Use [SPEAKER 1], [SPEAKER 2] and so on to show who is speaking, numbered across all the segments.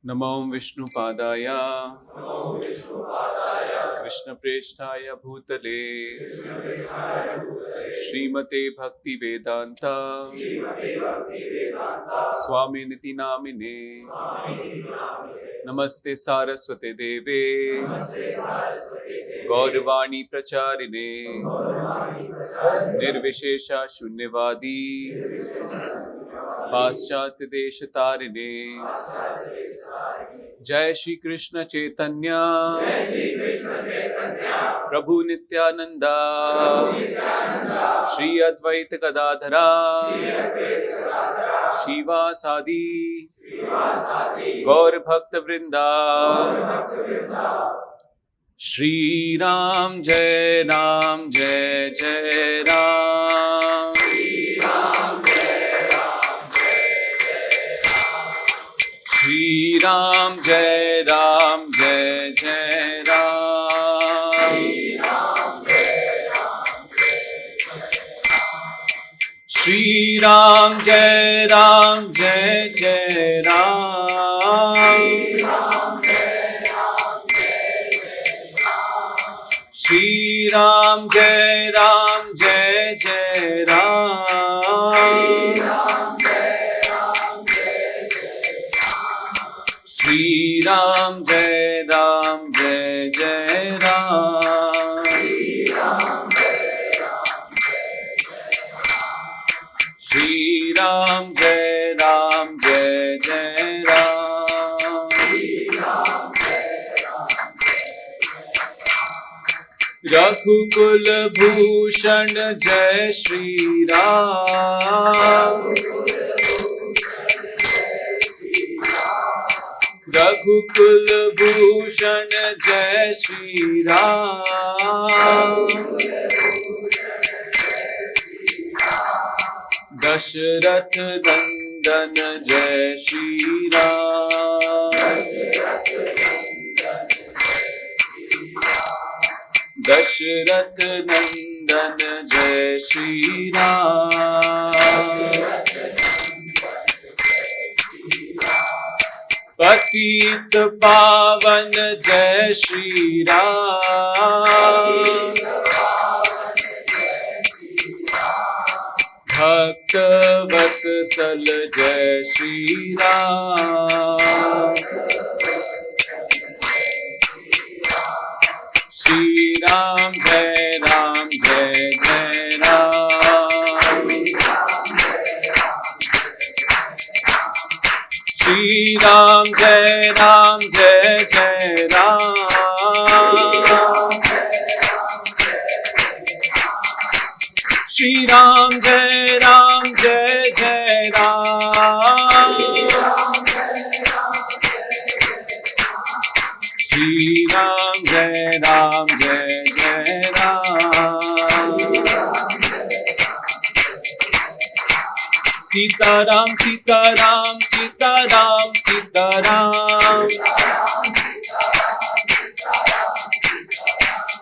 [SPEAKER 1] नमो विष्णुपादाय कृष्णप्रेष्ठाय भूतले श्रीमते भक्तिवेदांत स्वामिनिति नामिने। नमस्ते सारस्वते देवे गौरवाणी प्रचारिणे निर्विशेषा शून्यवादी पाश्चात्य देश तारिणे। जय श्री कृष्ण चैतन्य प्रभु नित्यानंदा श्री अद्वैत गदाधरा शिवासादि गौर भक्त वृंदा। श्री राम जय जय राम। श्री राम जय जय राम। श्री राम जय जय राम। श्री राम जय जय राम। श्री राम जय जय राम। श्री राम जय जय राम। रघुकुल भूषण जय श्री राम। रघुकुल भूषण जय श्री राम। दशरथ नंदन जय श्री राम। दशरथ नंदन जय श्री राम। पतित पावन जय श्री राम। भक्त वत्सल जय श्री राम। श्री राम जय जय राम। श्री राम जय जय राम। श्री राम जय जय राम। श्री राम जय जय राम। सीताराम सीताराम सीताराम सीताराम।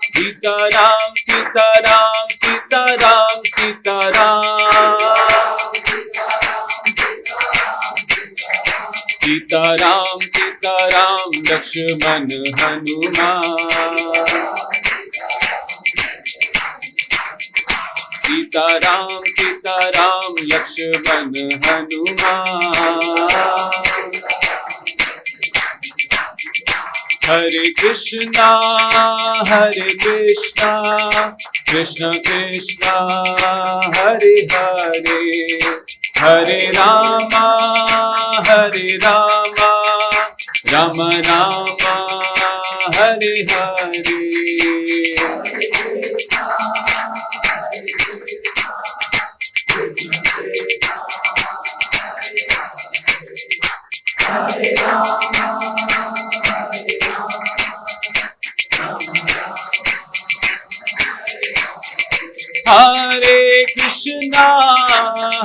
[SPEAKER 1] सीताराम सीताराम सीताराम सीताराम। सीताराम सीताराम लक्ष्मण हनुमान। सीताराम सीताराम लक्ष्मण हनुमान। हरे कृष्णा कृष्ण कृष्णा हरे हरे। हरे Rama Ram Rama Hare Hare.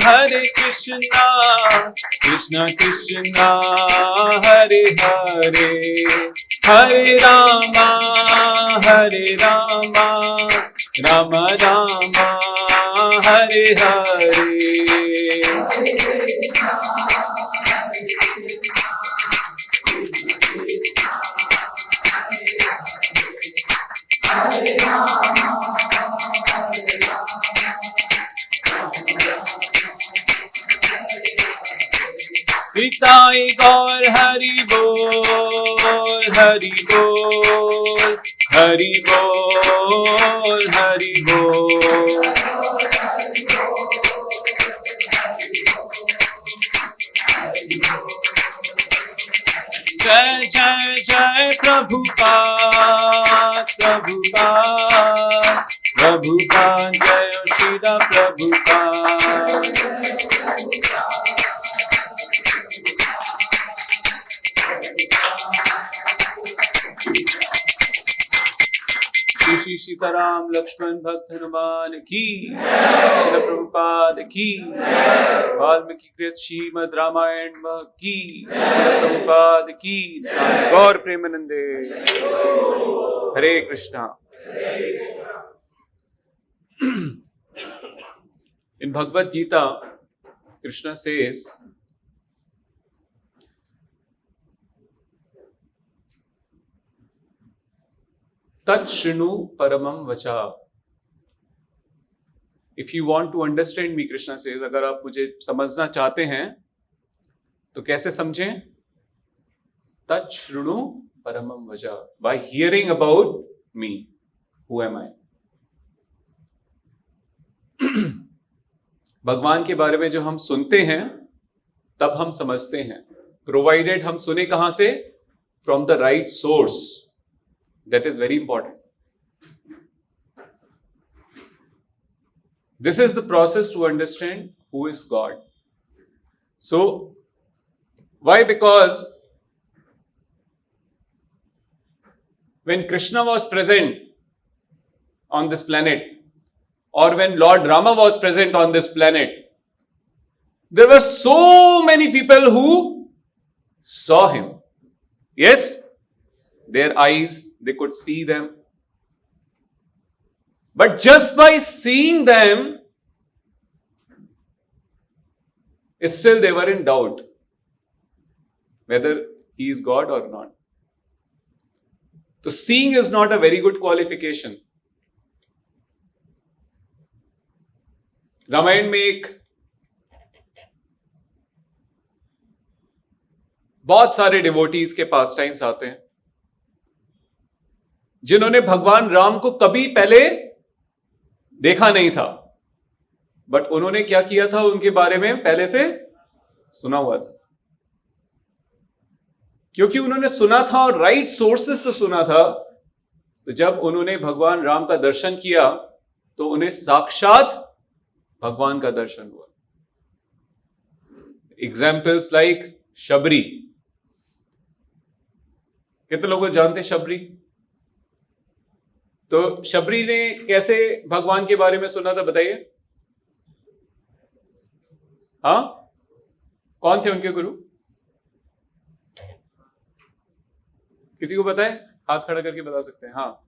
[SPEAKER 1] Hare Krishna Krishna Krishna Hare Hare Hare Rama Rama Rama Hare Hare. Nitai गौर हरि बोल, हरि बोल, हरि बोल, हरि बोल। जय जय जय प्रभुपाद, प्रभुपाद, प्रभुपाद, जय श्रीला प्रभुपाद। श्री सीताराम लक्ष्मण भक्त हनुमान की, श्रील प्रभुपाद की, वाल्मीकि कृत श्रीमद् रामायण की, श्रील प्रभुपाद की, गौर प्रेमानंदे। हरे Krishna. In Bhagavad Gita, Krishna says, Tat Shrinu Paramam Vacha. If you want to understand me, Krishna says, अगर आप मुझे समझना चाहते हैं तो कैसे समझें? Tat Shrinu Paramam Vacha. By hearing about me. Who am I? भगवान के बारे में जो हम सुनते हैं तब हम समझते हैं, प्रोवाइडेड हम सुने कहां से? From the right source. That is very important. This is the process to understand who is God. So, why? Because when Krishna was present on this planet, or when Lord Rama was present on this planet, there were so many people who saw him. Yes? Their eyes, they could see them. But just by seeing them, still they were in doubt whether he is God or not. So seeing is not a very good qualification. Ramayana में एक बहुत सारे devotees के पास times आते हैं जिन्होंने भगवान राम को कभी पहले देखा नहीं था, बट उन्होंने क्या किया था? उनके बारे में पहले से सुना हुआ था, क्योंकि उन्होंने सुना था और राइट सोर्सेस से सुना था। तो जब उन्होंने भगवान राम का दर्शन किया तो उन्हें साक्षात भगवान का दर्शन हुआ। Examples like Shabari. कितने लोग जानते हैं शबरी? तो शबरी ने कैसे भगवान के बारे में सुना था, बताइए। हाँ, कौन थे उनके गुरु? किसी को पता है? हाथ खड़ा करके बता सकते हैं। हाँ,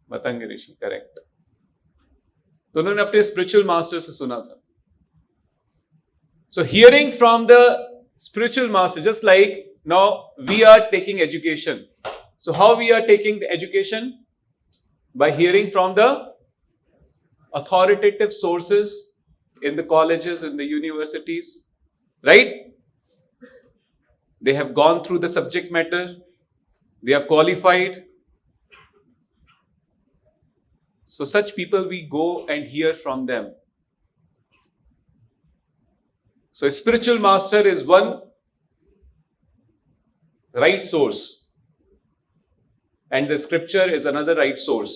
[SPEAKER 1] मतंग ऋषि, करेक्ट। तो उन्होंने अपने स्पिरिचुअल मास्टर से सुना था। So hearing from the spiritual master, just like now we are taking education. So how we are taking the education? By hearing from the authoritative sources in the colleges, in the universities, right? They have gone through the subject matter. They are qualified. So such people, we go and hear from them. So a spiritual master is one right source. And the scripture is another right source.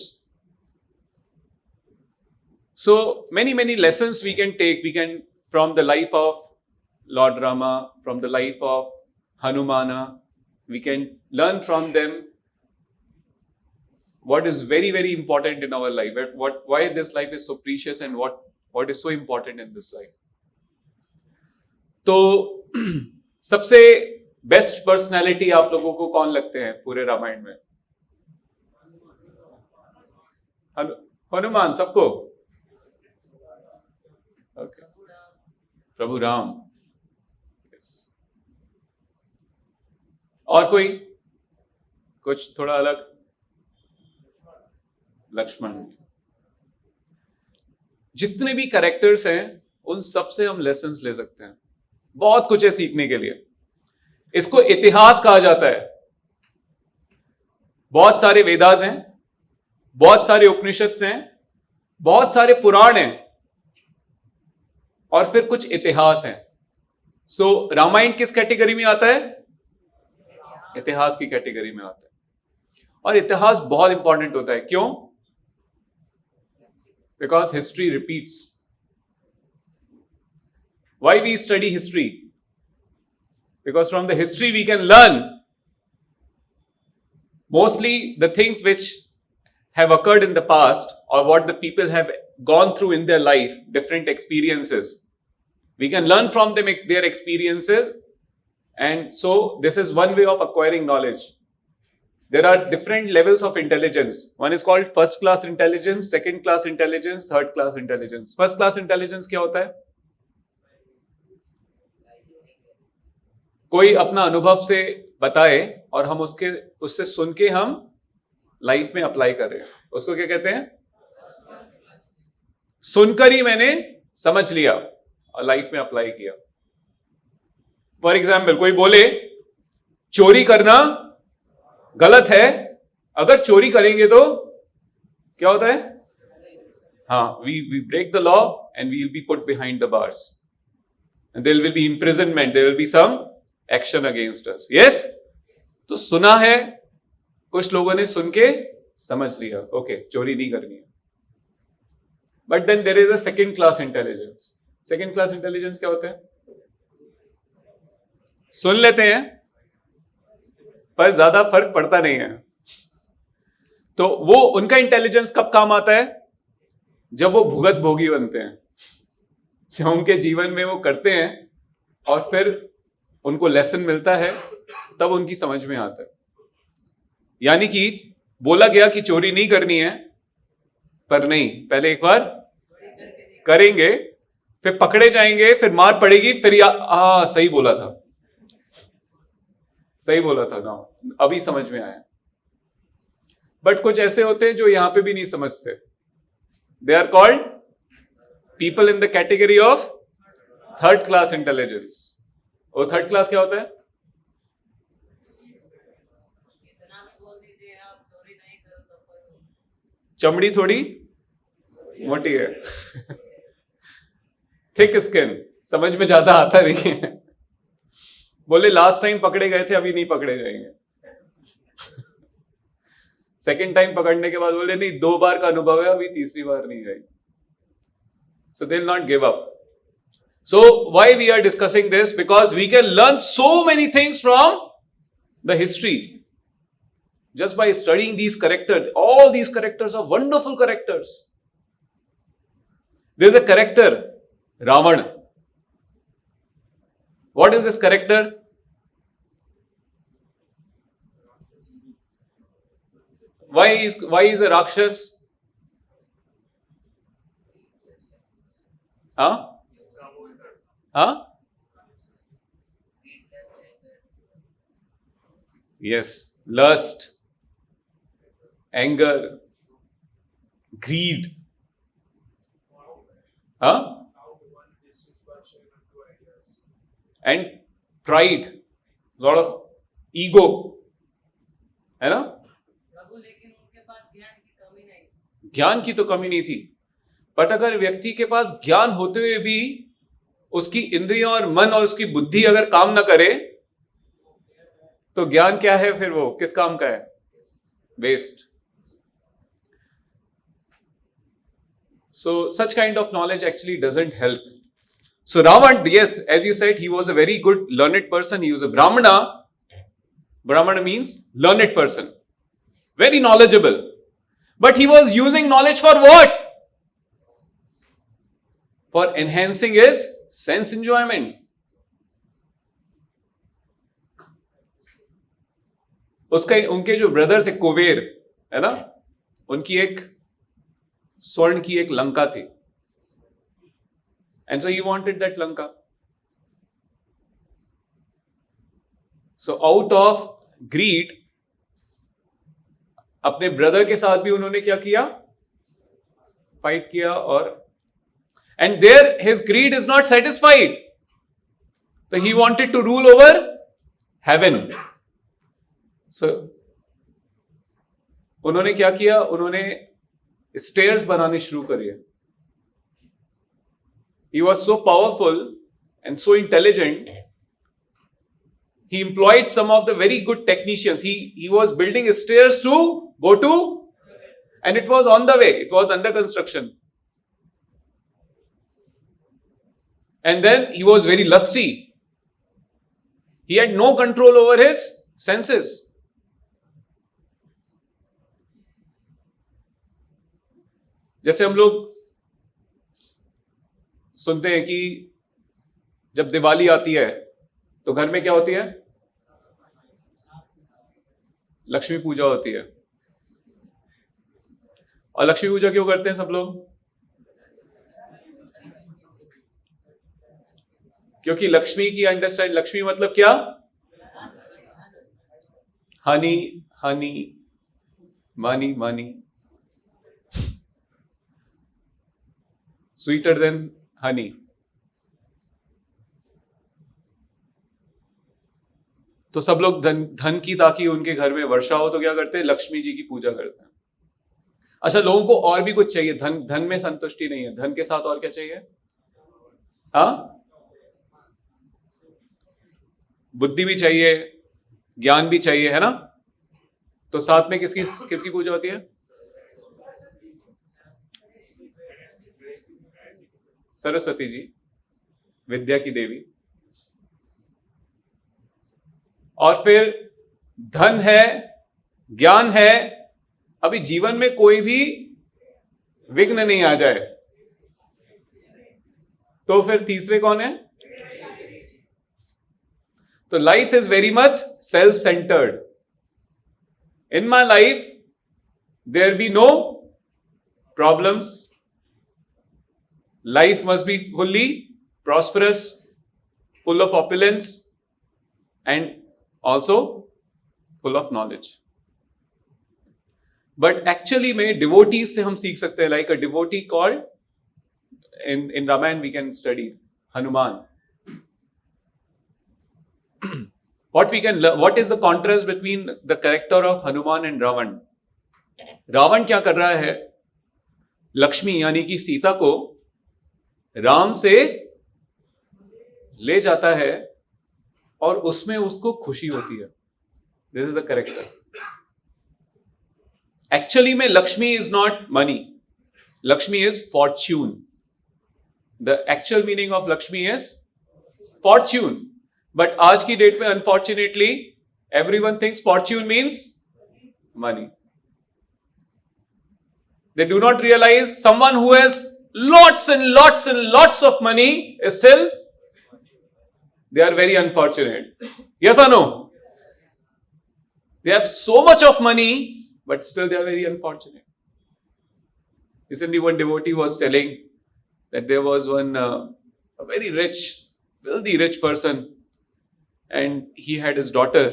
[SPEAKER 1] So many lessons we can take. We can, from the life of Lord Rama, from the life of Hanumana, we can learn from them what is very important in our life. Why this life is so precious and what is so important in this life. तो सबसे best personality आप लोगों को कौन लगते हैं पूरे रामायण में? हनुमान सबको? ओके, प्रभु राम। और कोई कुछ थोड़ा अलग? लक्ष्मण। जितने भी कैरेक्टर्स हैं उन सब से हम लेसन्स ले सकते हैं। बहुत कुछ है सीखने के लिए। इसको इतिहास कहा जाता है। बहुत सारे वेदास हैं, बहुत सारे उपनिषद हैं, बहुत सारे पुराण हैं, और फिर कुछ इतिहास हैं। सो रामायण किस कैटेगरी में आता है? इतिहास की कैटेगरी में आता है। और इतिहास बहुत इंपॉर्टेंट होता है। क्यों? Because history repeats. Why we study history? Because from the history we can learn mostly the things which have occurred in the past, or what the people have gone through in their life, different experiences. We can learn from them, their experiences, and so this is one way of acquiring knowledge. There are different levels of intelligence. One is called first class intelligence, second class intelligence, third class intelligence. First class intelligence क्या होता है? कोई अपना अनुभव से बताए और हम उससे सुन के हम लाइफ में अप्लाई कर रहे हैं, उसको क्या कहते हैं? सुनकर ही मैंने समझ लिया और लाइफ में अप्लाई किया। फॉर एग्जाम्पल, कोई बोले चोरी करना गलत है, अगर चोरी करेंगे तो क्या होता है? हाँ, we break the law and we will be put behind the bars and there will be imprisonment, there will be some action against us. Yes, तो सुना है, कुछ लोगों ने सुन के समझ लिया, ओके चोरी नहीं करनी है। But then there is a second class intelligence. Second class intelligence क्या होता है? सुन लेते हैं पर ज्यादा फर्क पड़ता नहीं है। तो वो उनका इंटेलिजेंस कब काम आता है? जब वो भुगत भोगी बनते हैं, जो उनके जीवन में वो करते हैं और फिर उनको लेसन मिलता है, तब उनकी समझ में आता है। यानी कि बोला गया कि चोरी नहीं करनी है, पर नहीं, पहले एक बार करेंगे, फिर पकड़े जाएंगे, फिर मार पड़ेगी, फिर सही बोला था, सही बोला था ना, अभी समझ में आया। बट कुछ ऐसे होते हैं जो यहां पे भी नहीं समझते। They are called people in the category of third class intelligence. और थर्ड क्लास क्या होता है? चमड़ी थोड़ी मोटी है, थिक स्किन, समझ में ज्यादा आता नहीं है। बोले लास्ट टाइम पकड़े गए थे, अभी नहीं पकड़े जाएंगे। सेकेंड टाइम पकड़ने के बाद बोले नहीं, 2 बार का अनुभव है, अभी तीसरी बार नहीं जाएगी। So they will not give up. So why we are discussing this? Because we can learn so many things from the history just by studying these characters. All these characters are wonderful characters. There is a character, Ravan. What is this character? Why is a Rakshas? Huh? Huh? Yes, lust, anger, greed. Huh? And pride, lot of ego, है ना?
[SPEAKER 2] लेकिन उनके पास ज्ञान की कमी नहीं।
[SPEAKER 1] ज्ञान की तो कमी नहीं थी, बट अगर व्यक्ति के पास ज्ञान होते हुए भी उसकी इंद्रियों और मन और उसकी बुद्धि अगर काम ना करे, तो ज्ञान क्या है फिर? वो किस काम का है? Waste. So such kind of knowledge actually doesn't help. So Ravan, yes, as you said, he was a very good learned person. He was a Brahmana. Brahmana means learned person. Very knowledgeable. But he was using knowledge for what? For enhancing his sense enjoyment. उनके जो brother थे कुबेर, है ना, उनकी एक स्वर्ण की एक लंका थी, and so he wanted that Lanka. So out of greed अपने ब्रदर के साथ भी उन्होंने क्या किया? फाइट किया. और And there his greed is not satisfied. So he wanted to rule over heaven. So उन्होंने क्या किया? उन्होंने स्टेयर्स बनाने शुरू करिए. He was so powerful and so intelligent. He employed some of the very good technicians. He was building stairs to go to, and it was on the way. It was under construction. And then he was very lusty. He had no control over his senses. जैसे हम लोग सुनते हैं कि जब दिवाली आती है तो घर में क्या होती है? लक्ष्मी पूजा होती है. और लक्ष्मी पूजा क्यों करते हैं सब लोग? क्योंकि लक्ष्मी की अंडरस्टैंड, लक्ष्मी मतलब क्या? Honey, Honey, money, money, sweeter than Honey. तो सब लोग धन की, ताकि उनके घर में वर्षा हो तो क्या करते हैं? लक्ष्मी जी की पूजा करते हैं. अच्छा, लोगों को और भी कुछ चाहिए. धन में संतुष्टि नहीं है. धन के साथ और क्या चाहिए? हाँ, बुद्धि भी चाहिए, ज्ञान भी चाहिए, है ना? तो साथ में किसकी पूजा होती है? सरस्वती जी, विद्या की देवी. और फिर धन है, ज्ञान है. अभी जीवन में कोई भी विघ्न नहीं आ जाए तो फिर तीसरे कौन है? तो life is very much self centered. In my life there be no problems. Life must be fully prosperous, full of opulence, and also full of knowledge. But actually में devotees से हम सीख सकते हैं. Like a devotee called in Ramayana we can study Hanuman. What we can learn, what is the contrast between the character of Hanuman and Ravan? Ravan क्या कर रहा है? लक्ष्मी यानी कि सीता को राम से ले जाता है और उसमें उसको खुशी होती है. This is the character. Actually में Lakshmi is not money. Lakshmi is fortune. The actual meaning of Lakshmi is fortune. But आज की डेट में unfortunately everyone thinks fortune means money. They do not realize someone who has lots and lots and lots of money is still, they are very unfortunate. Yes or no? They have so much of money, but still they are very unfortunate. Recently one devotee was telling that there was one a very rich, filthy rich person, and he had his daughter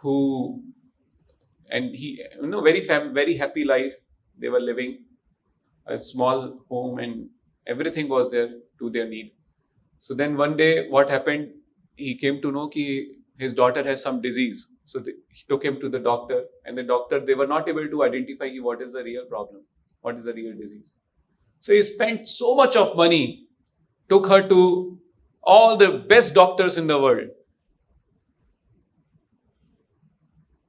[SPEAKER 1] who, and he, very happy life they were living, a small home, and everything was there to their need. So then one day what happened, he came to know ki his daughter has some disease. So he took him to the doctor, and the doctor, they were not able to identify what is the real problem, what is the real disease. So he spent so much of money, took her to all the best doctors in the world.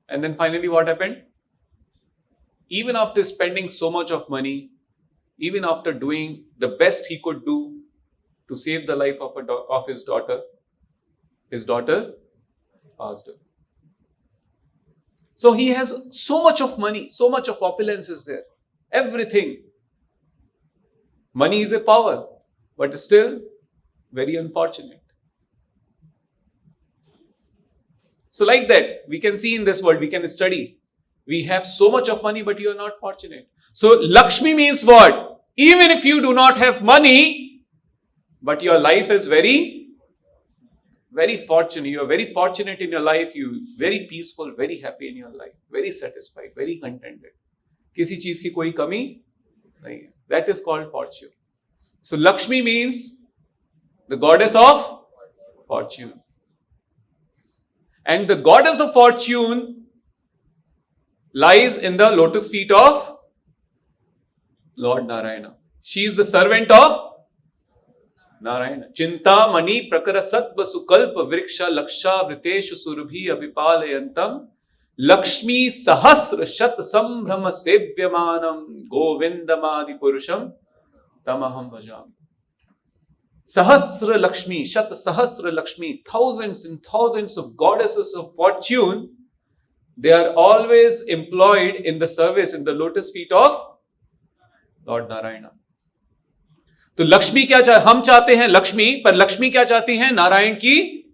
[SPEAKER 1] And then finally what happened? Even after spending so much of money, even after doing the best he could do to save the life of his daughter passed away. So he has so much of money, so much of opulence is there. Everything. Money is a power, but still very unfortunate. So like that, we can see in this world, we can study. We have so much of money, but you are not fortunate. So Lakshmi means what? Even if you do not have money, but your life is very, very fortunate. You are very fortunate in your life. You very peaceful, very happy in your life, very satisfied, very contented. किसी चीज की कोई कमी नहीं है. That is called fortune. So Lakshmi means the goddess of fortune. And the goddess of fortune lies in the lotus feet of Lord Narayana. She is the servant of Narayana. Chinta mani prakara sattva sukalpa vriksha laksha vriteshu surabhi abhipalayantam Lakshmi sahasra shat sambhrama sevyamanam govindamadi purusham tamaham bhajam. Sahasra Lakshmi, Shat Sahasra Lakshmi, thousands and thousands of goddesses of fortune, they are always employed in the service in the lotus feet of Lord Narayana. तो लक्ष्मी क्या चाहते, हम चाहते हैं लक्ष्मी, पर लक्ष्मी क्या चाहती हैं? नारायण की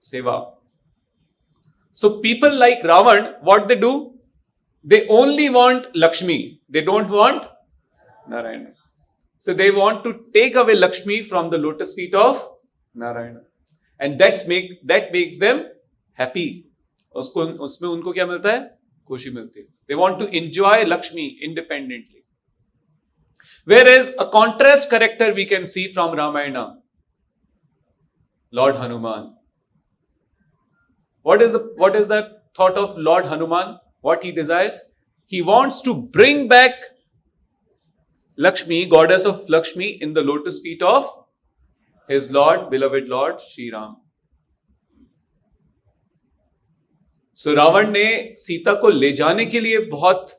[SPEAKER 1] सेवा. So people like Ravan, what they do? They only want Lakshmi. They don't want Narayana. So they want to take away Lakshmi from the lotus feet of Narayana. And that makes them happy. उसमें उनको क्या मिलता है? खुशी मिलती है. They want to enjoy Lakshmi independently. Whereas a contrast character we can see from Ramayana, Lord Hanuman. What is the thought of Lord Hanuman? What he desires? He wants to bring back Lakshmi, goddess of Lakshmi, in the lotus feet of his Lord, beloved Lord, Shri Ram. So Ravan ने सीता को ले जाने के लिए बहुत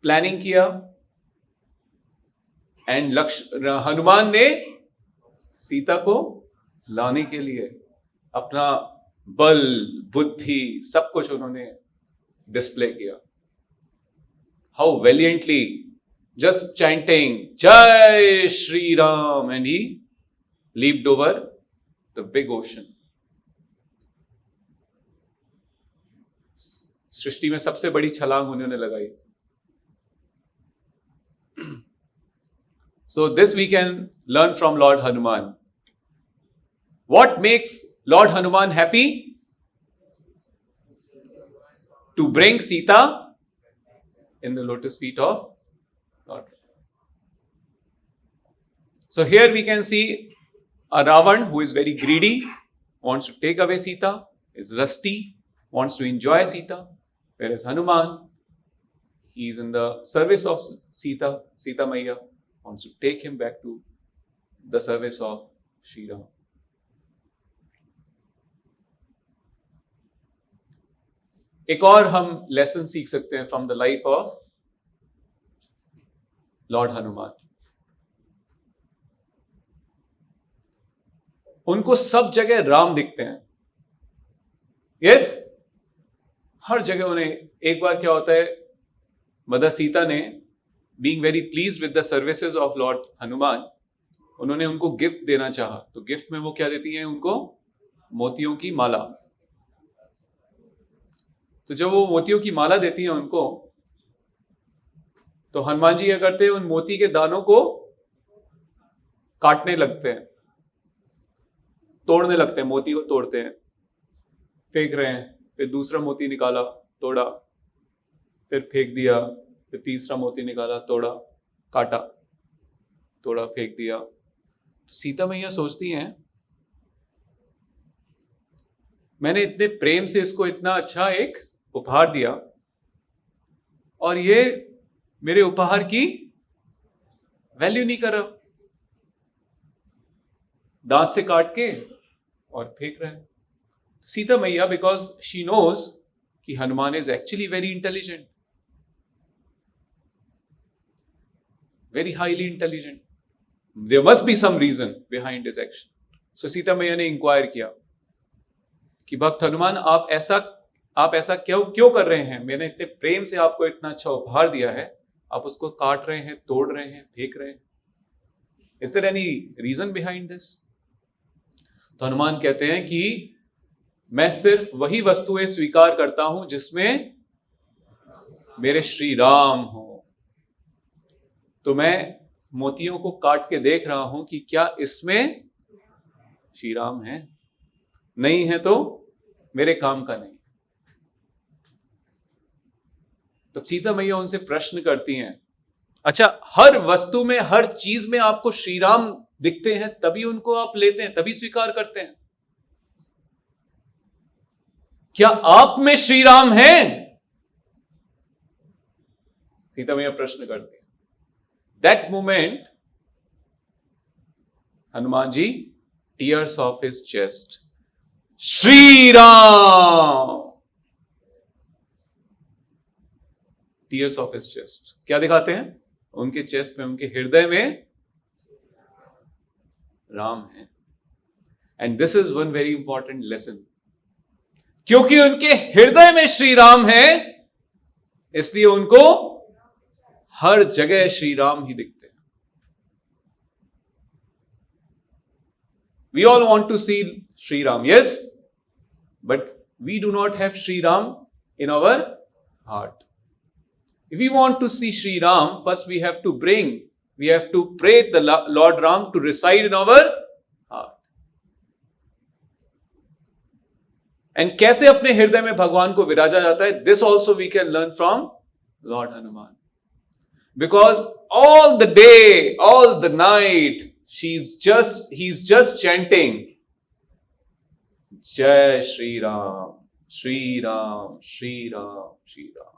[SPEAKER 1] planning किया, and Hanuman ने सीता को लाने के लिए अपना बल, बुद्धि, सब कुछ उन्होंने डिस्प्ले किया. How valiantly, just chanting Jai Shri Ram, and he leaped over the big ocean. सृष्टि में सबसे बड़ी छलांग उन्होंने लगाई. So this we can learn from Lord Hanuman. What makes Lord Hanuman happy? To bring Sita in the lotus feet of Lord. So here we can see a Ravan who is very greedy, wants to take away Sita, is lusty, wants to enjoy Sita. Whereas Hanuman, he is in the service of Sita Maiya, wants to take him back to the service of Shri Ram. एक और हम lesson सीख सकते हैं from the life of Lord Hanuman. उनको सब जगह राम दिखते हैं. यस, हर जगह उन्हें. एक बार क्या होता है, मदर सीता ने, being very please with the services of Lord Hanuman, उन्होंने उनको गिफ्ट देना चाहा. तो गिफ्ट में वो क्या देती हैं उनको? मोतियों की माला. तो जब वो मोतियों की माला देती हैं उनको, तो हनुमान जी क्या करते हैं? उन मोती के दानों को काटने लगते हैं, तोड़ने लगते हैं, मोती को तोड़ते हैं, फेंक रहे हैं. फिर दूसरा मोती निकाला, तोड़ा, फिर फेंक दिया, फिर तीसरा मोती निकाला, तोड़ा, काटा, तोड़ा, फेंक दिया. तो सीता मैया सोचती हैं, मैंने इतने प्रेम से इसको इतना अच्छा एक उपहार दिया, और ये मेरे उपहार की वैल्यू नहीं कर रहा, दांत से काट के और फेंक रहे हैं. सीता मैया, बिकॉज शी नोज कि Hanuman is actually very intelligent, very highly intelligent. There must be some reason behind his action. So Sita मैया ने इंक्वायर किया कि भक्त हनुमान, आप ऐसा क्यों कर रहे हैं? मैंने इतने प्रेम से आपको इतना अच्छा उपहार दिया है, आप उसको काट रहे हैं, तोड़ रहे हैं, फेंक रहे हैं. Is there any reason behind this? तो हनुमान कहते हैं कि मैं सिर्फ वही वस्तुएं स्वीकार करता हूं जिसमें मेरे श्री राम हो. तो मैं मोतियों को काट के देख रहा हूं कि क्या इसमें श्री राम है. नहीं है तो मेरे काम का नहीं. तब सीता मैया उनसे प्रश्न करती हैं, अच्छा, हर वस्तु में, हर चीज में आपको श्री राम दिखते हैं, तभी उनको आप लेते हैं, तभी स्वीकार करते हैं? क्या आप में श्री राम है? सीता मैया प्रश्न करते हैं। That moment Hanuman ji tears of his chest, Shri Ram, tears of his chest. क्या दिखाते हैं? उनके चेस्ट में, उनके हृदय में राम है। And this is one very important lesson. क्योंकि उनके हृदय में श्री राम है, इसलिए उनको हर जगह श्री राम ही दिखते हैं। We all want to see Sri Ram, yes, but we do not have Sri Ram in our heart. If we want to see Sri Ram, first we have to pray the Lord Ram to reside in our heart. And कैसे अपने हृदय में भगवान को विराजा जाता है? This also we can learn from Lord Hanuman. Because all the day, all the night, he's just chanting Jai Shri Ram, Shri Ram, Shri Ram, Shri Ram.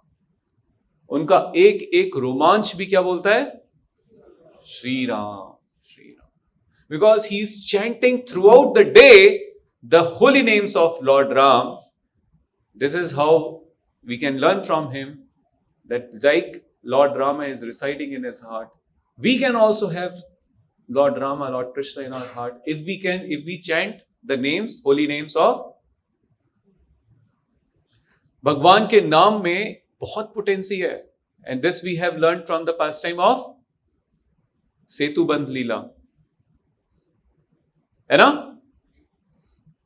[SPEAKER 1] उनका एक एक रोमांच भी क्या बोलता है? Shri Ram, Shri Ram. Because he's chanting throughout the day the holy names of Lord Ram. This is how we can learn from him that like Lord Rama is residing in his heart, we can also have Lord Rama, Lord Krishna in our heart, if we chant the names, holy names of भगवान के नाम में बहुत potency है। And this we have learn from the pastime of Setubandh lila, है ना?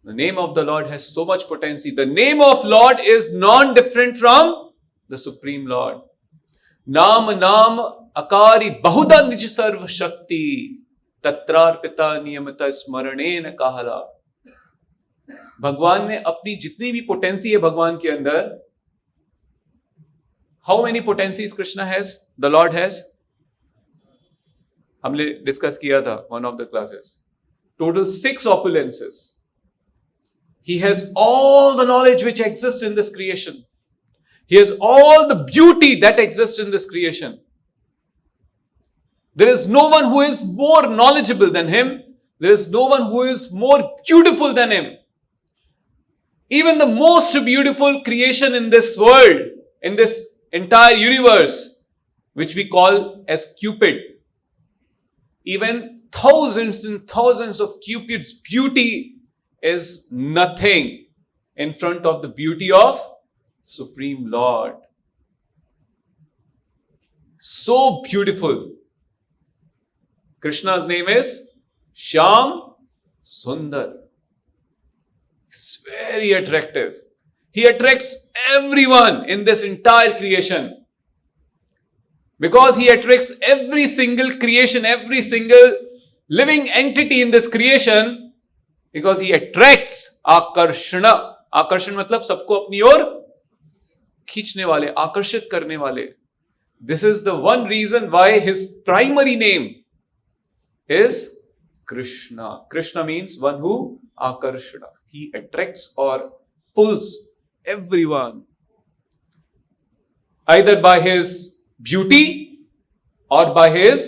[SPEAKER 1] The name of the Lord has so much potency. The name of Lord is non-different from the Supreme Lord. नाम नाम अकारी बहुधा निज सर्व शक्ति, तत्रार्पिता नियमित स्मरणेन कहला। भगवान ने अपनी जितनी भी पोटेंसी है भगवान के अंदर, how many potencies Krishna has, the Lord has? हमने डिस्कस किया था one of the classes. Total 6 opulences. He has all the knowledge which exists in this creation. He has all the beauty that exists in this creation. There is no one who is more knowledgeable than him. There is no one who is more beautiful than him. Even the most beautiful creation in this world, in this entire universe, which we call as Cupid, even thousands and thousands of Cupid's beauty is nothing in front of the beauty of Supreme Lord. So beautiful. Krishna's name is Shyam Sundar. He's very attractive. He attracts everyone in this entire creation. Because he attracts every single creation, every single living entity in this creation, because he attracts आकर्षण। आकर्षण मतलब सबको अपनी ओर खींचने वाले, आकर्षित करने वाले। This is the one reason why his primary name is Krishna. Krishna means one who akarshana. He attracts or pulls everyone, either by his beauty or by his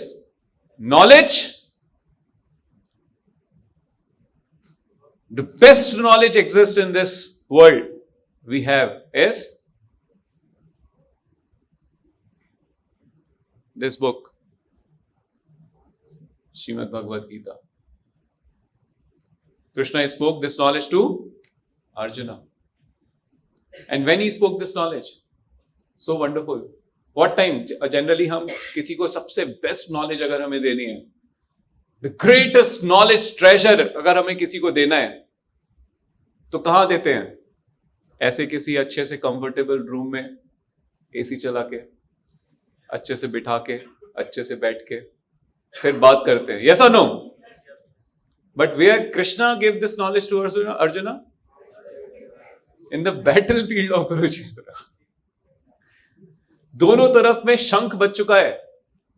[SPEAKER 1] knowledge. The best knowledge exists in this world we have is this book, Srimad Bhagavad Gita. Krishna spoke this knowledge to Arjuna. And when he spoke this knowledge, so wonderful. What time? Generally हम किसी को सबसे best knowledge अगर हमें देनी है, the greatest knowledge treasure अगर हमें किसी को देना है, तो कहां देते हैं? ऐसे किसी अच्छे से कंफर्टेबल रूम में एसी चला के, अच्छे से बिठा के, अच्छे से बैठ के, फिर बात करते हैं। यस और no? But where Krishna give this knowledge to Arjuna? In the battlefield of Kurukshetra. दोनों तरफ में शंख बज चुका है,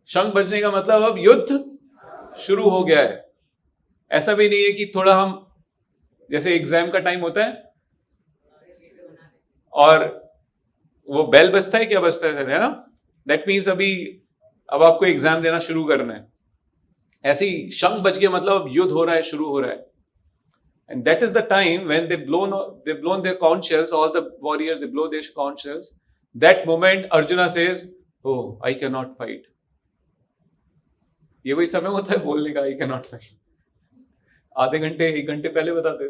[SPEAKER 1] शंख बजने का मतलब अब युद्ध शुरू हो गया है। ऐसा भी नहीं है कि थोड़ा हम जैसे एग्जाम का टाइम होता है और वो बेल बजता है, क्या बजता है ना, दैट मीन्स अभी अब आपको एग्जाम देना शुरू करना है। ऐसे ही शंख बज के मतलब अब युद्ध हो रहा है, शुरू हो रहा है। And that is the time when they've blown their conch shells, all the warriors, they blow their conch shells. That moment Arjuna says, oh, I cannot fight. ये वही समय होता है बोलने का, I cannot fight. आधे घंटे 1 घंटे पहले बताते।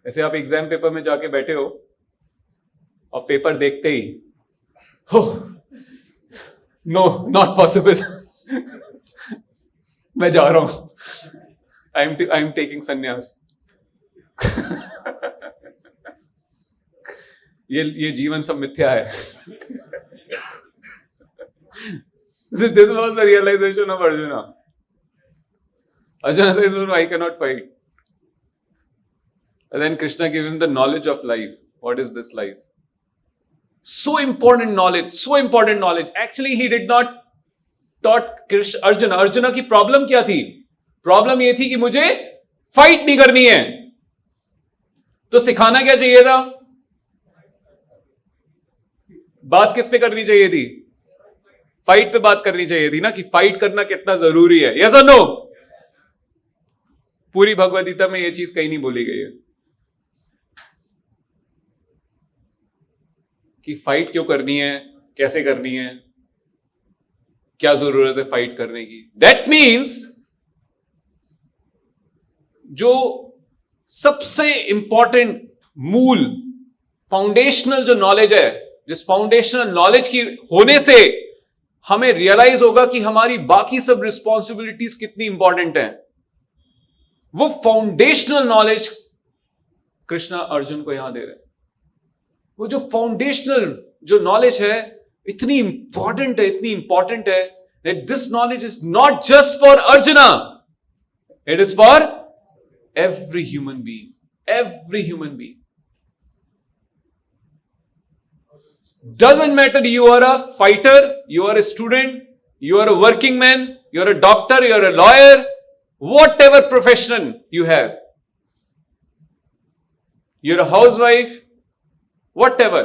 [SPEAKER 1] ऐसे आप एग्जाम पेपर में जाके बैठे हो और पेपर देखते ही, हो, नो, नॉट पॉसिबल, मैं जा रहा हूं, आई एम टेकिंग संन्यास। ये जीवन सब मिथ्या है। This was the realization of Arjuna. Arjuna says, I cannot fight. And then Krishna gave him the knowledge of life. What is this life? So important knowledge, so important knowledge. Actually, he did not taught Krishna, Arjuna. Arjuna की problem क्या थी? Problem ये थी कि मुझे fight नहीं करनी है। तो सिखाना क्या चाहिए था? बात किस पे करनी चाहिए थी? फाइट पे बात करनी चाहिए थी ना, कि फाइट करना कितना जरूरी है। यस और नो? पूरी भगवद गीता में यह चीज कहीं नहीं बोली गई है कि फाइट क्यों करनी है, कैसे करनी है, क्या जरूरत है फाइट करने की। दैट मीन्स जो सबसे इंपॉर्टेंट मूल फाउंडेशनल जो नॉलेज है, जिस फाउंडेशनल नॉलेज की होने से हमें रियलाइज होगा कि हमारी बाकी सब रिस्पॉन्सिबिलिटीज कितनी इंपॉर्टेंट हैं, वो फाउंडेशनल नॉलेज कृष्णा अर्जुन को यहां दे रहे हैं। वो जो फाउंडेशनल जो नॉलेज है इतनी इंपॉर्टेंट है, इतनी इंपॉर्टेंट है that this knowledge is not just for Arjuna, it is for every human being. Every human being. Doesn't matter you are a fighter, you are a student, you are a working man, you are a doctor, you are a lawyer, whatever profession you have. You're a housewife, whatever.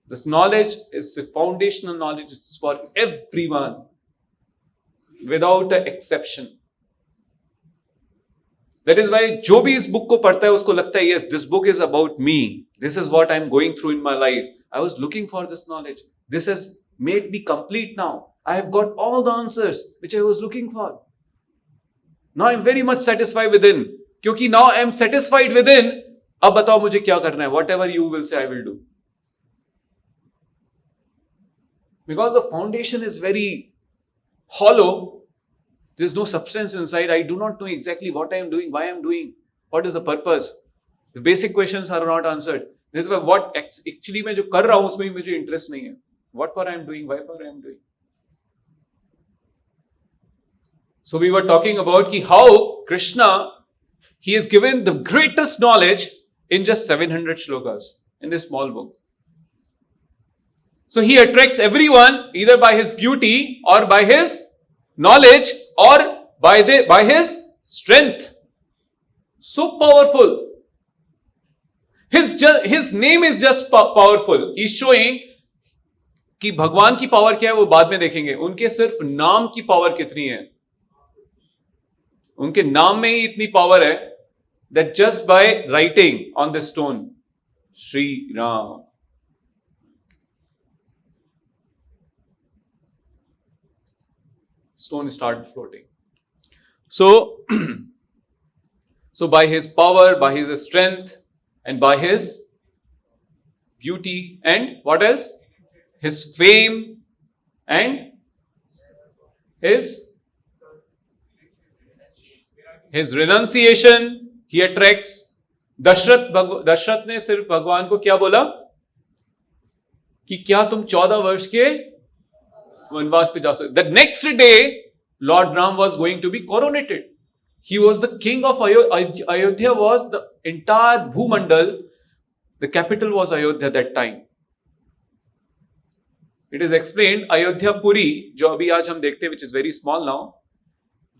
[SPEAKER 1] This knowledge is the foundational knowledge. It's for everyone, without an exception. That is why जो भी इस book को पढ़ता है उसको लगता है, yes, this book is about me. This is what I'm going through in my life. I was looking for this knowledge. This has made me complete now. I have got all the answers which I was looking for. Now I'm very much satisfied within. क्योंकि now I'm satisfied within. अब बताओ मुझे क्या करना है? Whatever you will say, I will do. Because the foundation is very hollow, there's no substance inside. I do not know exactly what I am doing, why I am doing, what is the purpose. The basic questions are not answered. This is why what actually मैं जो कर रहा हूं उसमें मुझे interest नहीं है. What for I am doing, why for I am doing. So we were talking about कि how Krishna, he has given the greatest knowledge in just 700 shlokas in this small book. So he attracts everyone either by his beauty or by his knowledge or by his strength. So powerful. His name is just powerful. He's showing कि भगवान की power क्या है वो बाद में देखेंगे. उनके सिर्फ नाम की पावर कितनी है. उनके नाम में ही इतनी पावर है that just by writing on the stone, Shri Ram, stone started floating. So by his power, by his strength, and by his beauty, and what else? His fame and his renunciation, he attracts. Dasharath ने सिर्फ भगवान को क्या बोला कि क्या तुम 14 वर्ष के वनवास पे जा सकते. The next day, Lord Ram was going to be coronated. He was the king of Ayodhya. Ayodhya was the entire Bhumandal. The capital was Ayodhya that time. It is explained, Ayodhya Puri, जो अभी आज हम देखते हैं, which is very small now.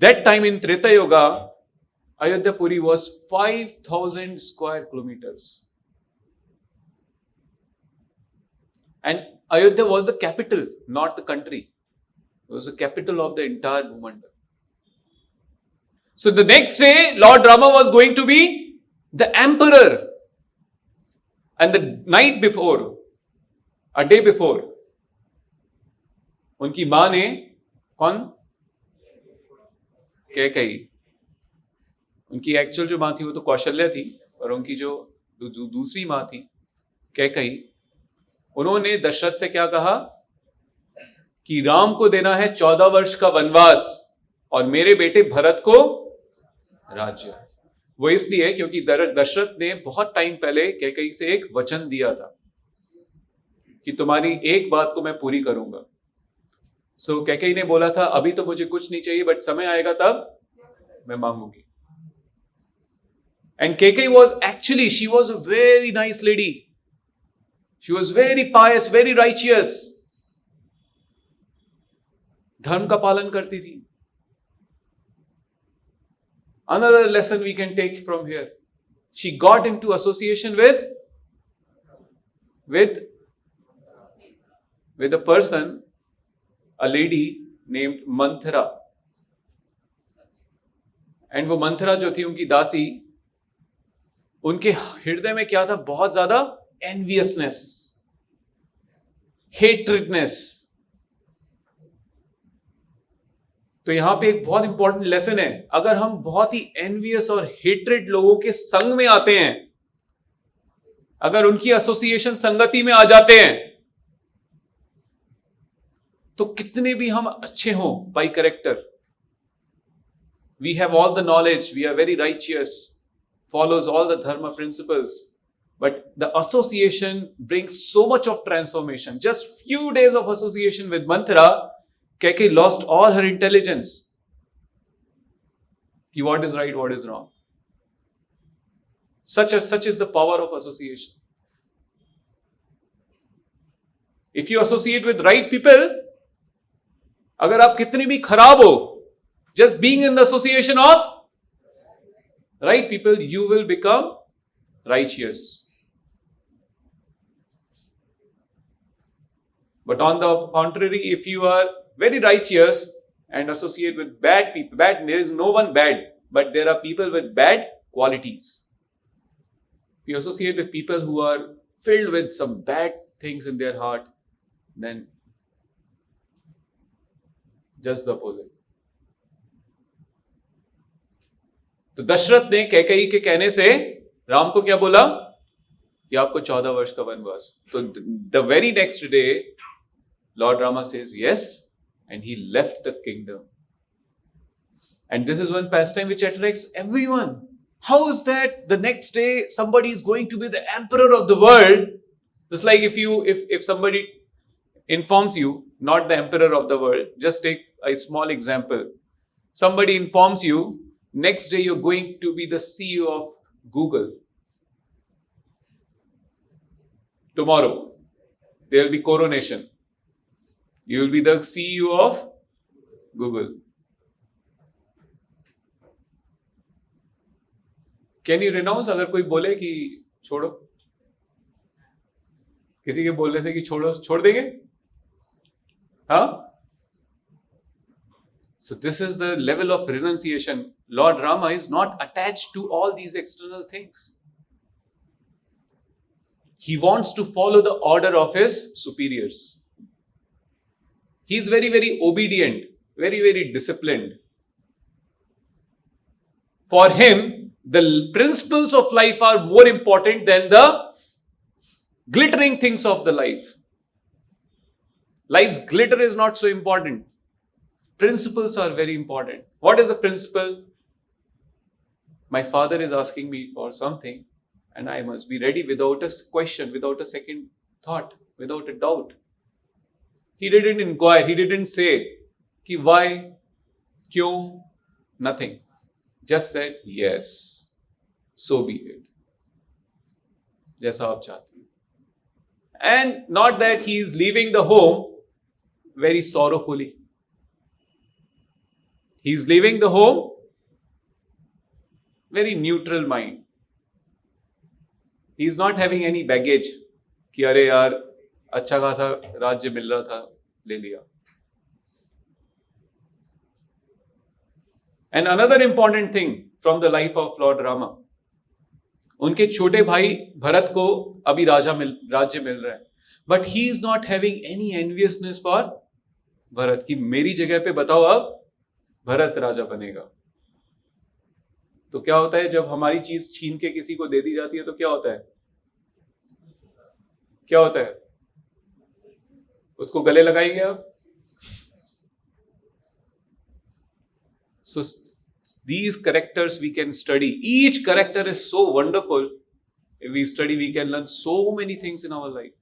[SPEAKER 1] That time in Treta Yuga, Ayodhya Puri was 5,000 square kilometers. And Ayodhya was the capital, not the country. It was the capital of the entire Bhumanda. So the next day, Lord Rama was going to be the emperor. And the night before, a day before, उनकी मां ने कौन कैकेयी, उनकी actual जो मां थी वो तो कौशल्या थी, और उनकी जो दूसरी मां थी कैकेयी, उन्होंने दशरथ से क्या कहा कि राम को देना है 14 वर्ष का वनवास और मेरे बेटे भरत को राज्य। वो इसलिए क्योंकि दशरथ ने बहुत टाइम पहले कैकेयी से एक वचन दिया था कि तुम्हारी एक बात को मैं पूरी करूंगा। सो कैकेयी ने बोला था अभी तो मुझे कुछ नहीं चाहिए, बट समय आएगा तब मैं मांगूंगी। And Kaikeyi was actually, she was a very nice lady, she was very pious, very righteous, धर्म का पालन करती थी। Another lesson we can take from here, she got into association with a person, a lady named Manthara. And वो मंथरा जो थी उनकी दासी, उनके हृदय में क्या था, बहुत ज्यादा enviousness, hatredness। तो यहां पे एक बहुत इंपॉर्टेंट लेसन है, अगर हम बहुत ही एनवियस और हेट्रेड लोगों के संग में आते हैं, अगर उनकी एसोसिएशन संगति में आ जाते हैं, तो कितने भी हम अच्छे हों by character, we have all the knowledge, we are very righteous, follows all the dharma principles, but the association brings so much of transformation. Just few days of association with Manthara, Kaikeyi lost all her intelligence. What is right, what is wrong. Such is the power of association. If you associate with right people, अगर आप कितने भी खराब हो, just being in the association of right people, you will become righteous. But on the contrary, if you are very righteous and associate with bad people, there is no one bad, but there are people with bad qualities. If you associate with people who are filled with some bad things in their heart, then just the opposite. तो दशरथ ने कैकेयी के कहने से राम को क्या बोला कि आपको 14 वर्ष का वनवास। तो the very next day Lord Rama says yes, and he left the kingdom. And this is one pastime which attracts everyone. How is that the next day somebody is going to be the emperor of the world? Just like if somebody informs you, not the emperor of the world, just take a small example. Somebody informs you, next day you're going to be the CEO of Google. Tomorrow, there will be coronation. You will be the CEO of Google. Can you renounce? अगर कोई बोले कि छोड़ो, किसी के बोलने से कि छोड़ो, छोड़ देंगे? हाँ? So this is the level of renunciation. Lord Rama is not attached to all these external things. He wants to follow the order of his superiors. He is very, very obedient, very, very disciplined. For him, the principles of life are more important than the glittering things of the life. Life's glitter is not so important. Principles are very important. What is the principle? My father is asking me for something, and I must be ready without a question, without a second thought, without a doubt. He didn't inquire, he didn't say, ki why, kyun, nothing. Just said, yes, so be it. जैसा आप चाहते हैं. And not that he is leaving the home very sorrowfully. He's leaving the home, very neutral mind. He's not having any baggage कि अरे यार अच्छा खासा राज्य मिल रहा था, ले लिया. And another important thing from the life of Lord Rama, उनके छोटे भाई भरत को अभी राज्य मिल रहा है, but he is not having any enviousness for Bharat कि मेरी जगह पे बताओ अब भरत राजा बनेगा. तो क्या होता है जब हमारी चीज छीन के किसी को दे दी जाती है तो क्या होता है? क्या होता है? उसको गले लगाएंगे आप. So these characters we can study. Each character is so wonderful. If we study, we can learn so many things in our life.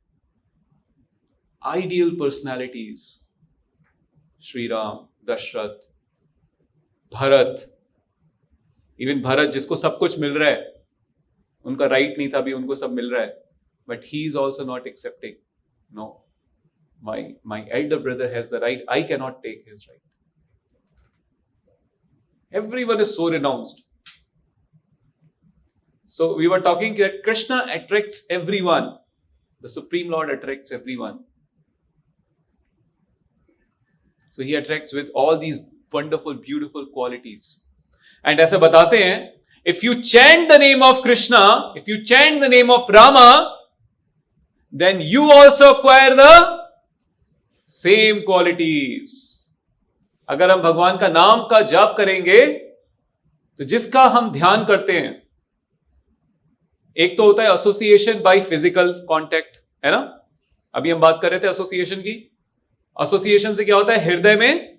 [SPEAKER 1] Ideal personalities. Shri Ram, Dashrath, Bharat. Even Bharat, जिसको सब कुछ मिल रहा है, उनका right नहीं था, अभी उनको सब मिल रहा है. But he is also not accepting. No, my elder brother has the right. I cannot take his right. Everyone is so renounced. So we were talking that Krishna attracts everyone. The Supreme Lord attracts everyone. So he attracts with all these wonderful, beautiful qualities. And ऐसे बताते हैं, if you chant the name of Krishna, if you chant the name of Rama, then you also acquire the same qualities. अगर हम भगवान का नाम का जाप करेंगे तो जिसका हम ध्यान करते हैं, एक तो होता है एसोसिएशन बाय फिजिकल कांटेक्ट, है ना. अभी हम बात कर रहे थे एसोसिएशन की. एसोसिएशन से क्या होता है? हृदय में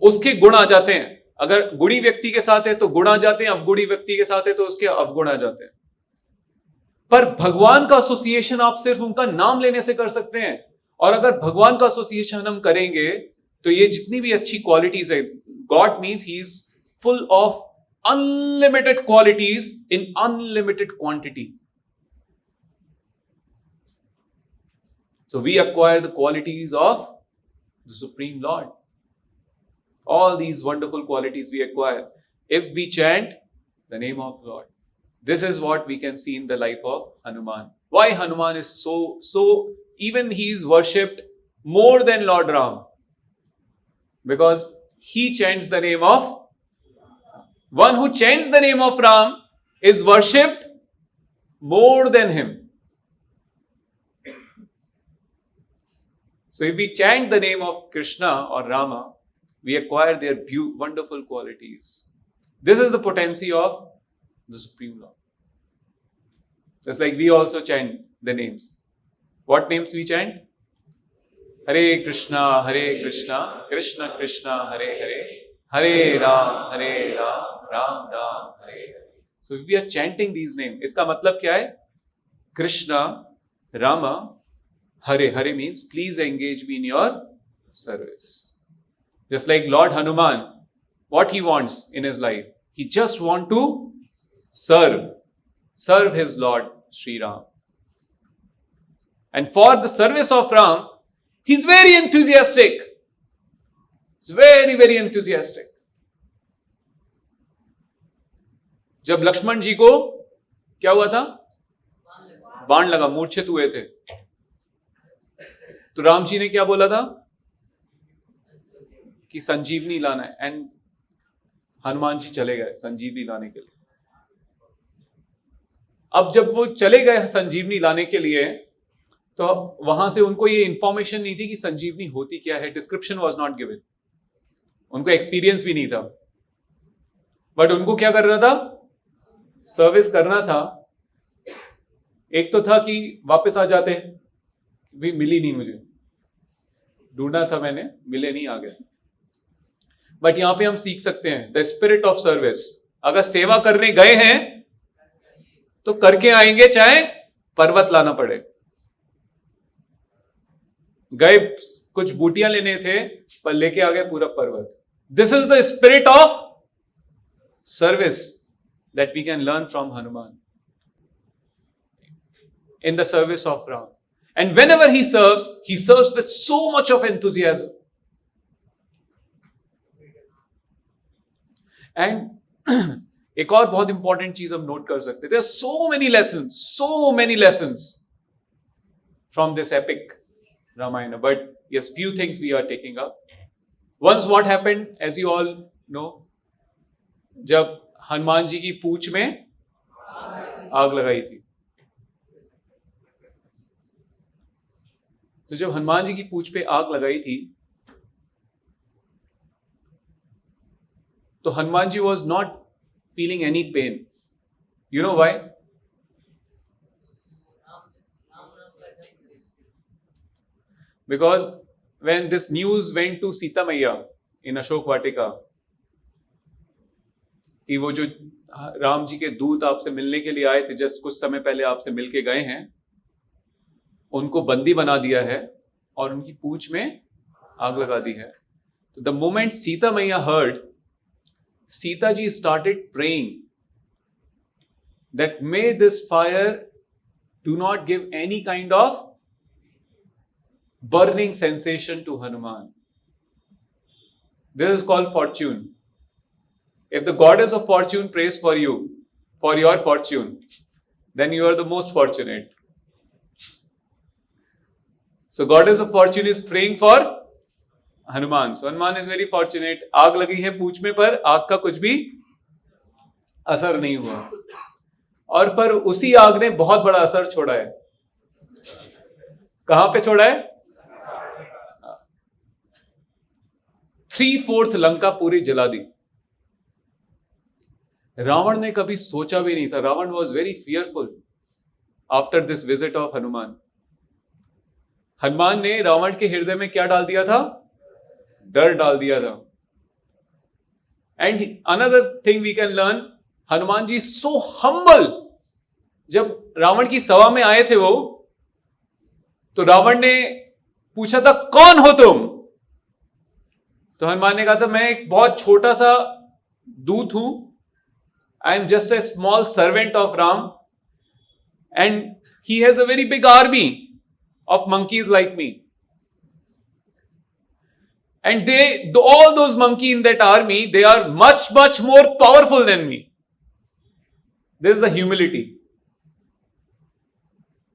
[SPEAKER 1] उसके गुण आ जाते हैं. अगर गुणी व्यक्ति के साथ है तो गुण आ जाते हैं, अवगुणी व्यक्ति के साथ है तो उसके अवगुण आ जाते हैं. पर भगवान का एसोसिएशन आप सिर्फ उनका नाम लेने से कर सकते हैं. और अगर भगवान का एसोसिएशन हम करेंगे तो ये जितनी भी अच्छी क्वालिटीज है, God means he is full of unlimited qualities in unlimited quantity. So we acquire the qualities of the Supreme Lord. All these wonderful qualities we acquire if we chant the name of Lord. This is what we can see in the life of Hanuman. Why Hanuman is so even he is worshipped more than Lord Ram, because he chants the name of one who chants the name of Ram is worshipped more than him. So if we chant the name of Krishna or Rama, we acquire their wonderful qualities. This is the potency of the Supreme Lord. Just like we also chant the names. What names we chant? Hare Krishna, Krishna Krishna, Hare Hare, Hare Ram, Ram Ram, Hare Hare. So if we are chanting these names, इसका मतलब क्या है? Krishna, Rama, Hare. Hare means please engage me in your service. Just like Lord Hanuman, what he wants in his life? He just wants to serve his Lord Sri Ram. And for the service of Ram, he's very enthusiastic. He's very, very enthusiastic. जब लक्ष्मण जी को क्या हुआ था? बाण लगा, मूर्छित हुए थे. तो राम जी ने क्या बोला था? कि संजीवनी लाना है. एंड हनुमान जी चले गए संजीवनी लाने के लिए. अब जब वो चले गए संजीवनी लाने के लिए, तो वहां से उनको ये इंफॉर्मेशन नहीं थी कि संजीवनी होती क्या है. Description was not given. उनको एक्सपीरियंस भी नहीं था. बट उनको क्या करना था? सर्विस करना था. एक तो था कि वापस आ जाते, भी मिली नहीं, मुझे ढूंढा था मैंने, मिले नहीं, आ गए. बट यहां पे हम सीख सकते हैं द स्पिरिट ऑफ सर्विस. अगर सेवा करने गए हैं तो करके आएंगे, चाहे पर्वत लाना पड़े. गए कुछ बूटियां लेने थे, पर लेके आ गए पूरा पर्वत. This is the spirit of service that we can learn from Hanuman in the service of Ram. And whenever he serves with so much of enthusiasm. And एक और बहुत इंपॉर्टेंट चीज हम नोट कर सकते हैं. There are so many lessons from this epic Ramayana. But yes, few things we are taking up. Once what happened, as you all know, जब हनुमान जी की पूंछ में आग लगाई थी. तो जब हनुमान जी की पूंछ पे आग लगाई थी, तो Hanuman ji was not feeling any pain. You know why? Because when this news went to Sita Maiya in Ashok Vatika, कि वो जो राम जी के दूत आपसे मिलने के लिए आए थे, जस्ट कुछ समय पहले आपसे मिलके गए हैं, उनको बंदी बना दिया है और उनकी पूंछ में आग लगा दी है. तो the moment Sita Maiya heard, Sita ji started praying that may this fire do not give any kind of burning sensation to Hanuman. This is called fortune. If the goddess of fortune prays for you, for your fortune, then you are the most fortunate. So goddess of fortune is praying for Hanuman. So Hanuman is very fortunate. आग लगी है पूंछ में, पर आग का कुछ भी असर नहीं हुआ. और पर उसी आग ने बहुत बड़ा असर छोड़ा है. कहां पे छोड़ा है? 3/4 लंका पूरी जला दी. रावण ने कभी सोचा भी नहीं था. Ravan was very fearful after this visit of Hanuman. Hanuman ने रावण के हृदय में क्या डाल दिया था? डर डाल दिया था. And another thing we can learn, Hanuman ji so humble. जब रावण की सभा में आए थे वो, तो रावण ने पूछा था कौन हो तुम? तो हनुमान ने कहा था मैं एक बहुत छोटा सा दूत हूं. I am just a small servant of Ram, and he has a very big army of monkeys like me. And all those monkeys in that army, they are much more powerful than me. This is the humility.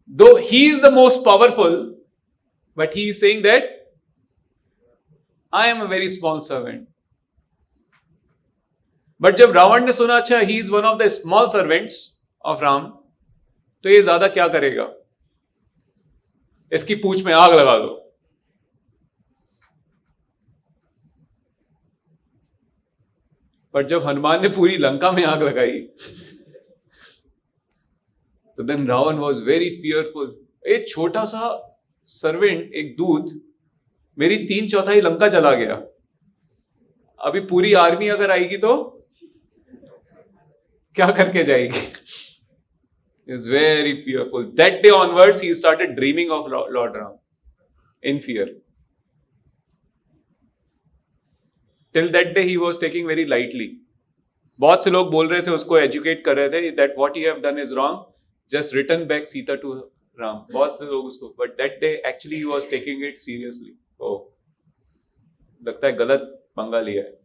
[SPEAKER 1] Though he is the most powerful, but he is saying that I am a very small servant. But जब रावण ने सुना अच्छा he is one of the small servants of Ram, तो ये ज्यादा क्या करेगा? इसकी पूंछ में आग लगा दो. पर जब हनुमान ने पूरी लंका में आग लगाई, तो then Ravan was very fearful. एक छोटा सा सर्वेंट, एक दूत, मेरी 3/4 लंका जला गया. अभी पूरी आर्मी अगर आएगी तो क्या करके जाएगी? Is very fearful. That day onwards, he started dreaming of Lord Ram in fear. Till that day, he was taking very lightly. बहुत से लोग बोल रहे थे, उसको एजुकेट कर रहे थे that what you have done is wrong. Just return back Sita to Ram. बहुत से लोग उसको, but that day actually he was taking it seriously. Oh, लगता है गलत पंगा लिया है.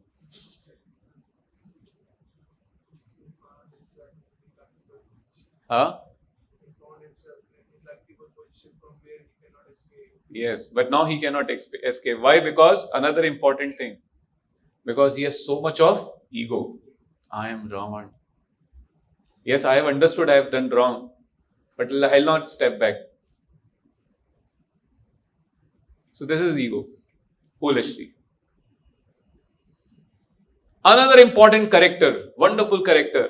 [SPEAKER 1] Huh? Yes, but now he cannot escape. Why? Because another important thing. Because he has so much of ego. I am Raman. Yes, I have understood I have done wrong, but I'll not step back. So this is ego. Foolishly. Another important character, wonderful character,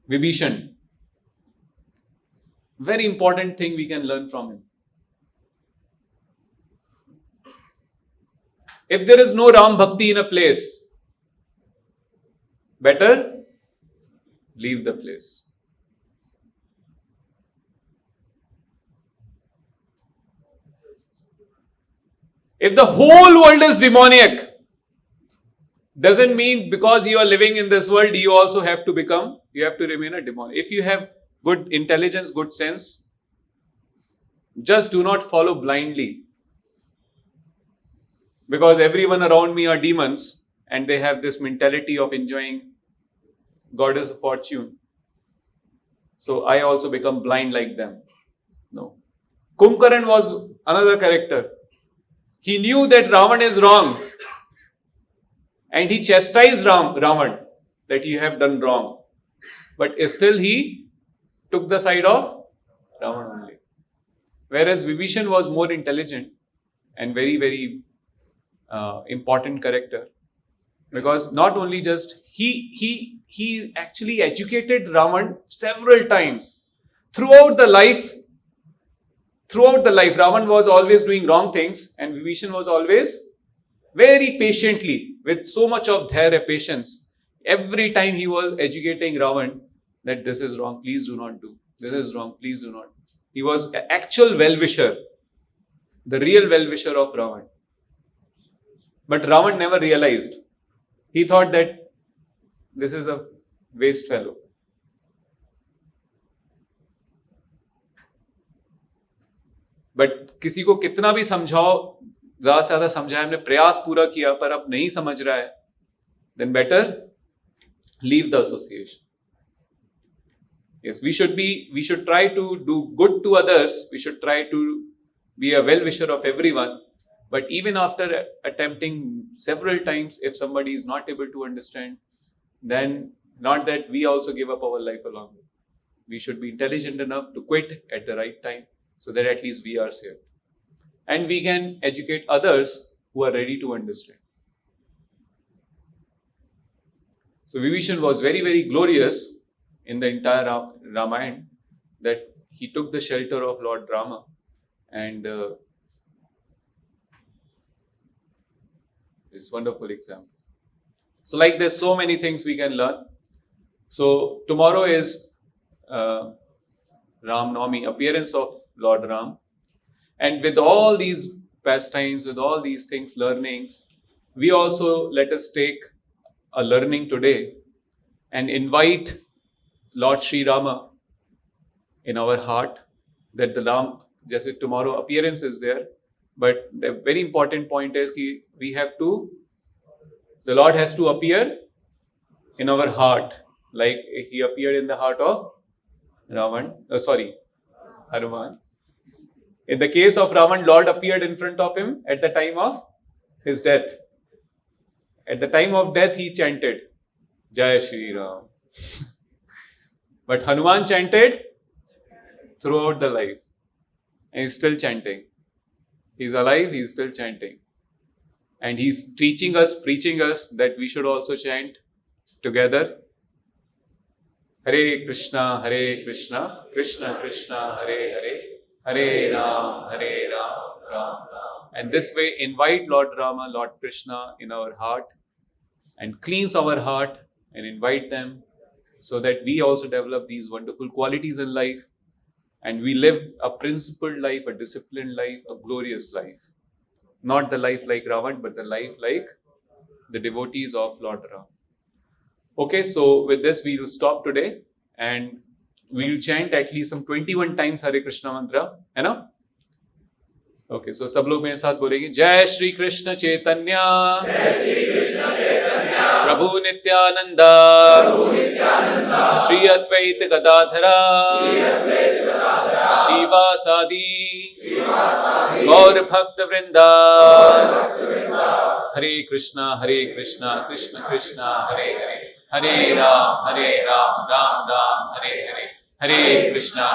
[SPEAKER 1] Vibhishan. Very important thing we can learn from him. If there is no Ram Bhakti in a place, better leave the place. If the whole world is demoniac, doesn't mean because you are living in this world, you also have to remain a demon. If you have good intelligence, good sense, Just do not follow blindly. Because everyone around me are demons and they have this mentality of enjoying goddess of fortune. So I also become blind like them. No. Kumbhakaran was another character. He knew that Ravan is wrong. And he chastised Ravan that you have done wrong. But still he took the side of Ravan only. Whereas Vibhishan was more intelligent and very, very important character. Because not only just he actually educated Ravan several times. Throughout the life, Ravan was always doing wrong things and Vibhishan was always very patiently, with so much of their patience. Every time he was educating Ravan that this is wrong, please do not do. This is wrong, please do not. He was an actual well-wisher, the real well-wisher of Ravan. But Ravan never realized. He thought that this is a waste fellow. But किसी को कितना भी समझाओ, ज़्यादा से ज़्यादा समझाए, हमने प्रयास पूरा किया पर अब नहीं समझ रहा है, then better leave the association. Yes, we should try to do good to others. We should try to be a well-wisher of everyone. But even after attempting several times, if somebody is not able to understand, then not that we also give up our life along with. We should be intelligent enough to quit at the right time so that at least we are saved. And we can educate others who are ready to understand. So Vibhishan was very, very glorious in the entire Ramayana, that he took the shelter of Lord Rama and this wonderful example. So like there's so many things we can learn. So tomorrow is Ram Navami, appearance of Lord Ram. And with all these pastimes, with all these things, learnings, we also let us take a learning today and invite Lord Sri Rama in our heart, that the Ram, just tomorrow appearance is there, but the very important point is that the Lord has to appear in our heart, like he appeared in the heart of Hanuman. In the case of Ravan, Lord appeared in front of him at the time of his death. At the time of death, he chanted, Jai Shri Ram. But Hanuman chanted throughout the life. And he's still chanting. He's alive, he's still chanting. And he's teaching us, preaching us that we should also chant together. Hare Krishna, Krishna Krishna, Hare Hare, Hare Ram, Ram Ram. And this way invite Lord Rama, Lord Krishna in our heart and cleanse our heart and invite them so that we also develop these wonderful qualities in life and we live a principled life, a disciplined life, a glorious life. Not the life like Ravan, but the life like the devotees of Lord Ram. Okay, so with this we will stop today and we will chant at least some 21 times Hare Krishna mantra, है ना? Okay, so सब लोग मेरे साथ बोलेंगे जय श्री कृष्ण चैतन्य प्रभु नित्यानंद श्री अद्वैत गदाधरा श्रीवासादि गौर भक्त वृंदा हरे Krishna Krishna Krishna Hare Hare Hare Ram Ram Ram Hare Hare Hare Krishna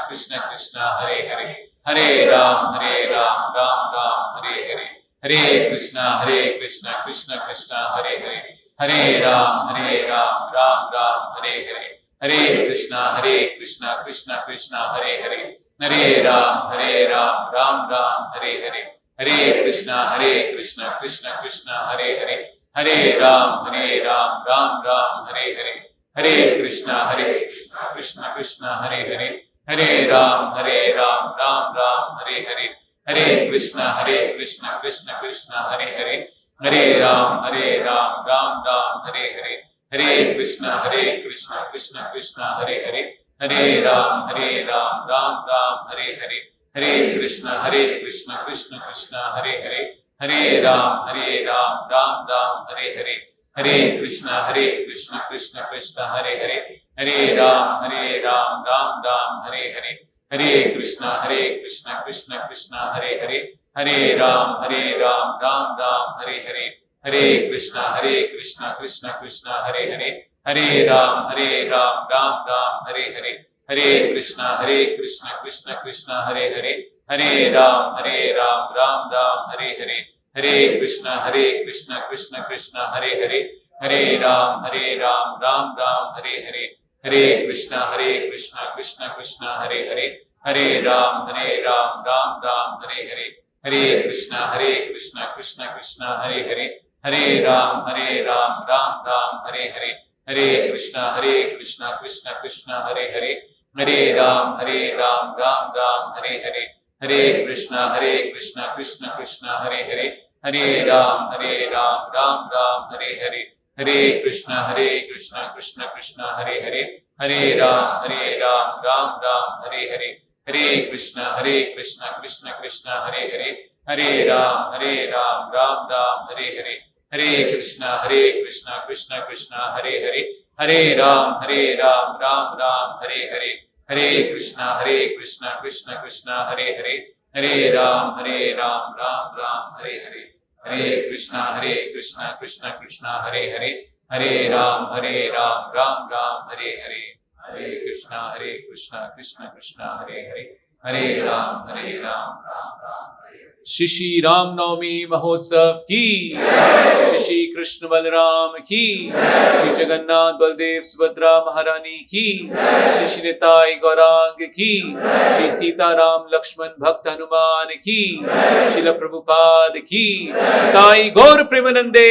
[SPEAKER 1] Krishna Krishna Hare Hare Hare Ram Ram Ram Hare Hare Hare Krishna Krishna Krishna Hare Hare Hare Ram Ram Ram Hare Hare Hare Krishna Krishna Krishna Hare Hare Hare Ram Ram Hare Hare Hare Krishna Krishna Krishna Hare Hare Hare Ram Ram Hare Hare Hare Krishna Krishna Krishna Hare Hare Hare Ram Ram Hare Hare Hare Krishna Krishna Krishna Hare Hare Hare Ram Ram Hare Hare Hare Krishna Krishna Krishna Hare Hare Hare Ram Ram Hare Hare Hare Krishna Krishna Krishna Hare Hare, Hare Ram Ram Ram Hare Hare, Hare Krishna Krishna Krishna Hare Hare, Hare Ram Ram Ram Hare Hare, Hare Krishna Krishna Krishna Hare Hare, Hare Ram Ram Ram Hare Hare, Hare Krishna Krishna Krishna Hare Hare, Hare Ram Ram Ram Hare Hare, Hare Krishna Krishna Krishna Hare Hare, Hare Ram Ram Ram Hare Hare, Hare Krishna Krishna Krishna Hare Hare, Hare Ram Ram Ram Hare Hare, Hare Krishna Krishna Krishna Hare Hare, Hare Ram Ram Ram Hare Hare, Hare Krishna Krishna Krishna Hare Hare, Hare Ram Ram Ram Hare Hare, Hare Krishna Krishna Krishna Hare Hare, Hare Ram Ram Ram Hare Hare, Hare Krishna Krishna Krishna Hare Hare, Hare Ram Ram Ram Hare Hare, Hare Krishna Krishna Krishna Hare Hare, Hare Ram Ram Ram Hare Hare, Hare Krishna Krishna Krishna Hare Hare, Hare Ram Ram Ram Hare Hare, Hare Krishna Krishna Krishna Hare Hare, Hare Ram Ram Ram Hare Hare, Hare Krishna Krishna Krishna Hare Hare, Hare Ram Ram Ram Hare Hare, Hare Krishna Krishna Krishna Hare Hare, Hare Ram Ram Ram Hare Hare, Hare Krishna Krishna Krishna Hare Hare, Hare Ram Ram Ram Hare Hare। Shri Shri Ram Navami महोत्सव की, श्री श्री कृष्ण बलराम की, श्री जगन्नाथ बलदेव सुभद्रा महारानी की, श्री श्री निताई गौरांग की, श्री सीताराम लक्ष्मण भक्त हनुमान की, श्रील प्रभुपाद की, निताई गौर प्रेमानंदे।